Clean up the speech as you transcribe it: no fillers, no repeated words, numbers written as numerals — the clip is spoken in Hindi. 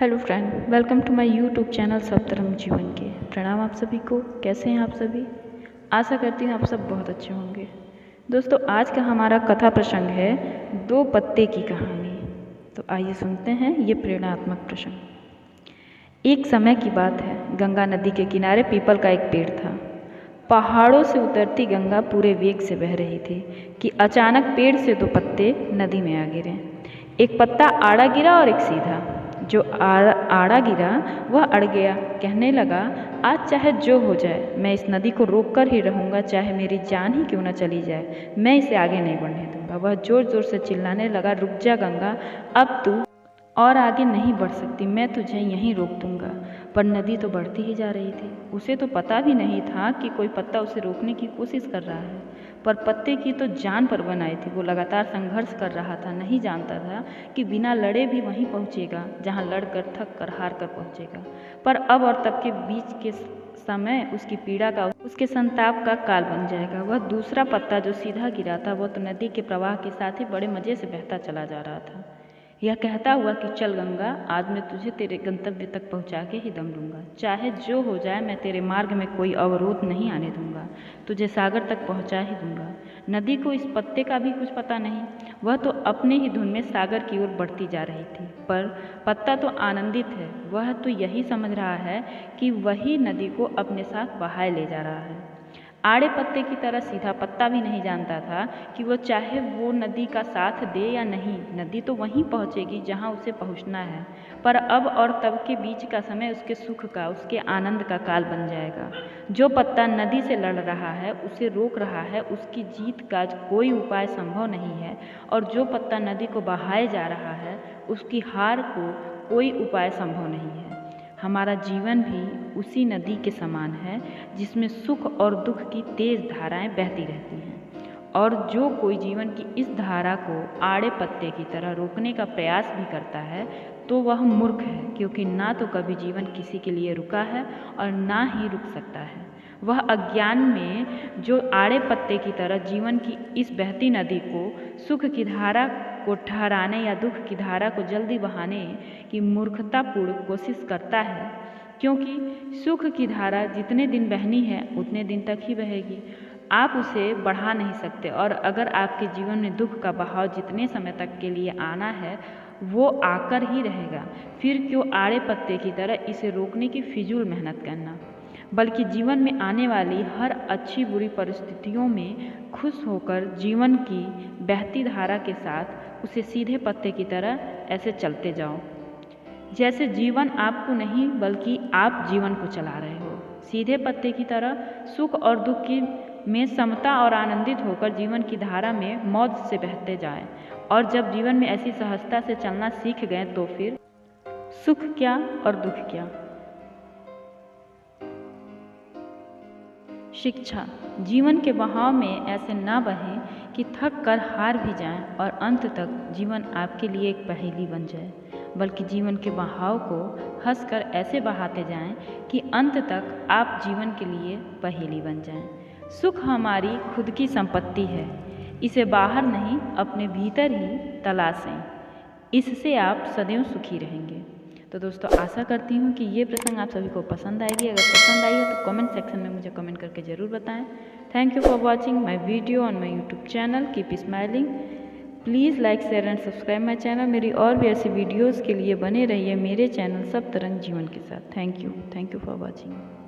Hello friend, welcome to my YouTube channel सब तरंग जीवन के। प्रणाम आप सभी को। कैसे हैं आप सभी? आशा करती हूँ आप सब बहुत अच्छे होंगे। दोस्तों, आज का हमारा कथा प्रसंग है दो पत्ते की कहानी। तो आइए सुनते हैं ये प्रेरणात्मक प्रसंग। एक समय की बात है, गंगा नदी के किनारे पीपल का एक पेड़ था। पहाड़ों से उतरती गंगा पूरे वेग से बह रही थी कि अचानक पेड़ से दो पत्ते नदी में आ गिरे। एक पत्ता आड़ा गिरा और एक सीधा। जो आड़ा गिरा वह अड़ गया, कहने लगा, आज चाहे जो हो जाए मैं इस नदी को रोक कर ही रहूँगा, चाहे मेरी जान ही क्यों न चली जाए, मैं इसे आगे नहीं बढ़ने दूंगा। वह जोर जोर से चिल्लाने लगा, रुक जा गंगा, अब तू और आगे नहीं बढ़ सकती, मैं तुझे यहीं रोक दूंगा। पर नदी तो बढ़ती ही जा रही थी। उसे तो पता भी नहीं था कि कोई पत्ता उसे रोकने की कोशिश कर रहा है। पर पत्ते की तो जान पर बनाई थी। वो लगातार संघर्ष कर रहा था। नहीं जानता था कि बिना लड़े भी वहीं पहुंचेगा जहां लड़कर थक कर हार कर पहुंचेगा। पर अब और तब के बीच के समय उसकी पीड़ा का, उसके संताप का काल बन जाएगा। वह दूसरा पत्ता जो सीधा गिरा था, वह तो नदी के प्रवाह के साथ ही बड़े मजे से बहता चला जा रहा था। यह कहता हुआ कि चल गंगा, आज मैं तुझे तेरे गंतव्य तक पहुंचा के ही दम लूंगा। चाहे जो हो जाए, मैं तेरे मार्ग में कोई अवरोध नहीं आने दूंगा, तुझे सागर तक पहुंचा ही दूंगा। नदी को इस पत्ते का भी कुछ पता नहीं। वह तो अपने ही धुन में सागर की ओर बढ़ती जा रही थी। पर पत्ता तो आनंदित है। वह तो यही समझ रहा है कि वही नदी को अपने साथ बहाए ले जा रहा है। आड़े पत्ते की तरह सीधा पत्ता भी नहीं जानता था कि वो चाहे वो नदी का साथ दे या नहीं, नदी तो वहीं पहुंचेगी जहां उसे पहुंचना है। पर अब और तब के बीच का समय उसके सुख का, उसके आनंद का काल बन जाएगा। जो पत्ता नदी से लड़ रहा है, उसे रोक रहा है, उसकी जीत का कोई उपाय संभव नहीं है। और जो पत्ता नदी को बहाए जा रहा है, उसकी हार को कोई उपाय संभव नहीं है। हमारा जीवन भी उसी नदी के समान है जिसमें सुख और दुख की तेज धाराएं बहती रहती हैं। और जो कोई जीवन की इस धारा को आड़े पत्ते की तरह रोकने का प्रयास भी करता है, तो वह मूर्ख है, क्योंकि ना तो कभी जीवन किसी के लिए रुका है और ना ही रुक सकता है। वह अज्ञान में जो आड़े पत्ते की तरह जीवन की इस बहती नदी को, सुख की धारा को ठहराने या दुख की धारा को जल्दी बहाने की मूर्खतापूर्ण कोशिश करता है। क्योंकि सुख की धारा जितने दिन बहनी है उतने दिन तक ही बहेगी, आप उसे बढ़ा नहीं सकते। और अगर आपके जीवन में दुख का बहाव जितने समय तक के लिए आना है, वो आकर ही रहेगा। फिर क्यों आड़े पत्ते की तरह इसे रोकने की फिजूल मेहनत करना, बल्कि जीवन में आने वाली हर अच्छी बुरी परिस्थितियों में खुश होकर जीवन की बहती धारा के साथ उसे सीधे पत्ते की तरह ऐसे चलते जाओ, जैसे जीवन आपको नहीं बल्कि आप जीवन को चला रहे हो। सीधे पत्ते की तरह सुख और दुख की में समता और आनंदित होकर जीवन की धारा में मौज से बहते जाएं। और जब जीवन में ऐसी सहजता से चलना सीख गए, तो फिर सुख क्या और दुख क्या। शिक्षा, जीवन के बहाव में ऐसे ना बहें कि थक कर हार भी जाएं और अंत तक जीवन आपके लिए एक पहेली बन जाए, बल्कि जीवन के बहाव को हंसकर ऐसे बहाते जाएं कि अंत तक आप जीवन के लिए पहेली बन जाएं। सुख हमारी खुद की संपत्ति है, इसे बाहर नहीं अपने भीतर ही तलाशें, इससे आप सदैव सुखी रहेंगे। तो दोस्तों, आशा करती हूँ कि ये प्रसंग आप सभी को पसंद आएगी। अगर पसंद आई हो तो कमेंट सेक्शन में मुझे कमेंट करके ज़रूर बताएं। Thank you for watching my video on my YouTube channel. Keep smiling. Please like, share and subscribe my channel. मेरी और भी ऐसी वीडियोज़ के लिए बने रहिए मेरे चैनल सब तरंग जीवन के साथ। Thank you for watching.